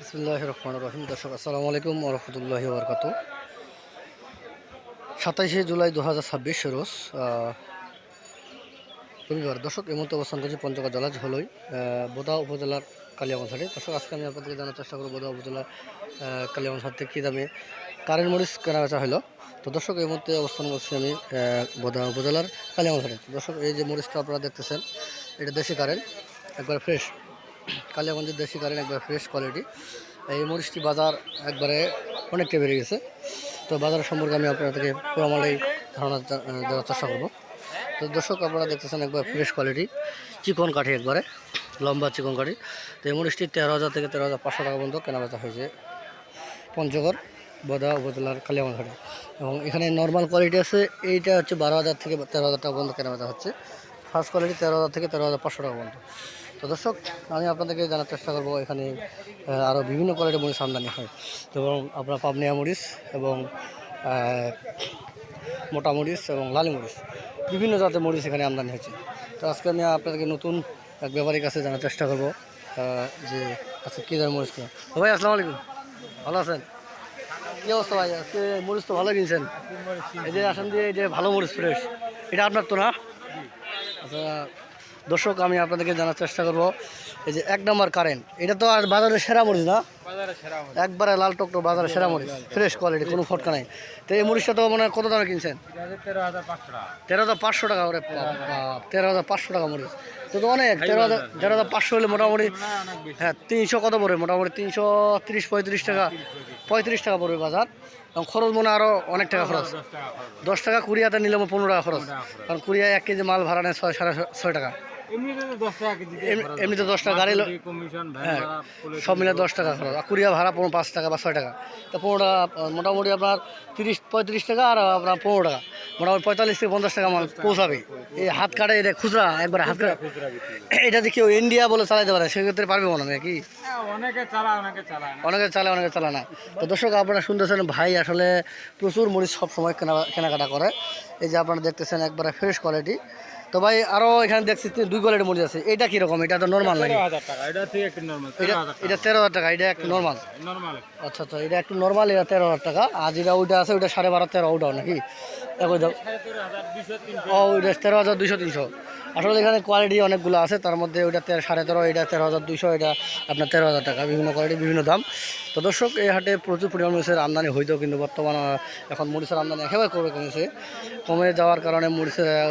বিসমিল্লাহির রহমানির রহিম। দর্শক আসসালামু আলাইকুম ওয়া রাহমাতুল্লাহি ওয়া বারাকাতুহু। 27শে জুলাই 2026 রোজ রবিবার। দর্শক এই মুহূর্তে অবস্থান করছি পঞ্চগড় জেলার ঝলই বোদা উপজেলার কালিয়াগঞ্জ হাটে। দর্শক আজকে আমি আপনাদেরকে জানার চেষ্টা করব বোদা উপজেলার কালিয়াগঞ্জ হাট থেকে কী দামে কারেন্ট মরিচ কেনা বেচা হলো। তো দর্শক এই মুহূর্তে অবস্থান করছি আমি বোদা উপজেলার কালিয়াগঞ্জ হাটে। দর্শক এই যে মরিচটা আপনারা দেখতেছেন, এটা দেশি কারেন্ট, একবার ফ্রেশ কালিয়াগঞ্জের দেশি কারেন্ট, একবার ফ্রেশ কোয়ালিটি। এই মরিচটি বাজার একবারে অনেকটা বেড়ে গেছে। তো বাজার সম্পর্কে আমি আপনাদেরকে পুরোমালাই ধারণা দেওয়ার চেষ্টা করবো। তো দর্শক আপনারা দেখতেছেন একবার ফ্রেশ কোয়ালিটি, চিকন কাঠি, একবারে লম্বা চিকন কাঠি। তো এই মরিচটি 13,000 থেকে 13,500 টাকা পর্যন্ত কেনাবেচা হয়েছে পঞ্চগড় বোদা উপজেলার কালিয়াগঞ্জ হাটে। এবং এখানে নর্মাল কোয়ালিটি আছে, এইটা হচ্ছে 12,000 থেকে 13,000 টাকা পর্যন্ত কেনাবেচা হচ্ছে। ফার্স্ট কোয়ালিটি 13,000 থেকে 13,500 টাকা পর্যন্ত। তো দর্শক আমি আপনাদেরকে জানার চেষ্টা করবো এখানে আরও বিভিন্ন কোয়ালিটির মরিচ আমদানি হয়, এবং আপনার পাবনিয়া মরিচ এবং মোটা মরিচ এবং লালি মরিচ, বিভিন্ন জাতের মরিচ এখানে আমদানি হয়েছে। তো আজকে আমি আপনাদেরকে নতুন এক ব্যাপারীর কাছে জানার চেষ্টা করবো যে আচ্ছা কী ধরনের মরিচ কেনা। তো ভাই আসসালামু আলাইকুম, ভালো আছেন? কী অবস্থা ভাই? আজকে মরিচ তো ভালো কিনছেন। এই যে আসেন দিয়ে এই যে ভালো মরিচ ফ্রেশ, এটা আপনার তো না? আচ্ছা দর্শক আমি আপনাদেরকে জানার চেষ্টা করবো এই যে 1 নম্বর কারেন্ট, এটা তো আর বাজারের সেরা মরিচ না? একবারে লাল টকটক বাজারের সেরা মরিচ, ফ্রেশ কোয়ালিটি, কোনো ফটকা নাই। তো এই মরিচটা তো মানে কত দামে কিনছেন? 13,500 টাকা। ওরে 13,500 টাকা মরিচ তো অনেক। 13,500 হলে মোটামুটি হ্যাঁ 300 কত পড়বে? মোটামুটি 330-35 টাকা, 35 টাকা পড়বে বাজার। এবং খরচ মনে আরও অনেক টাকা খরচ, 10 টাকা কুড়িয়াতে নিলে 15 টাকা খরচ, কারণ কুড়িয়ায় 1 কেজি মাল ভাড়া নেয় 6-6.5 টাকা। এমনিতে 10 টাকা গাড়ি, হ্যাঁ সব মিলে 10 টাকা খরচ, আর কুড়িয়া ভাড়া 5 টাকা বা 6 টাকা। তো 15 টাকা মোটামুটি আপনার 30-35 টাকা, আর আপনার 15 টাকা, মোটামুটি 45 থেকে 50 টাকা মাল পৌঁছাবে। এই হাত কাটে, এটা খুচরা, একবার হাত কাটা। এটা যে কেউ ইন্ডিয়া বলে চালাইতে পারে, সেক্ষেত্রে পারবে মনে হয় কি? অনেকে চালায়, অনেকে চালায় না। তো দর্শক আপনারা শুনতেছেন, ভাই আসলে প্রচুর মরিচ সব সময় কেনাকাটা করে। এই যে আপনারা দেখতেছেন একবারে ফ্রেশ কোয়ালিটি। তো ভাই আরও এখানে দেখছি 2 কোয়ালিটির মরিচ আছে, এটা কীরকম? এটা তো নর্মাল নাকি? এটা 13,000 টাকা, এটা একটু নর্মাল। আচ্ছা আচ্ছা, এটা একটু নর্মাল, এটা 13,000 টাকা। আর যেটা ওইটা আছে ওইটা 12.5-13 ওটাও নাকি একই দাম? ও ওইটা 13,200-300। আসলে এখানে কোয়ালিটি অনেকগুলো আছে, তার মধ্যে ওইটা 13.5, এটা 13,200, এটা আপনার 13,000 টাকা। বিভিন্ন কোয়ালিটি বিভিন্ন দাম। তো দর্শক এই হাটে প্রচুর পরিমাণ মরিচের আমদানি হইতেও, কিন্তু বর্তমান এখন মরিচের আমদানি একেবারে কমে যাওয়ার কারণে মরিচের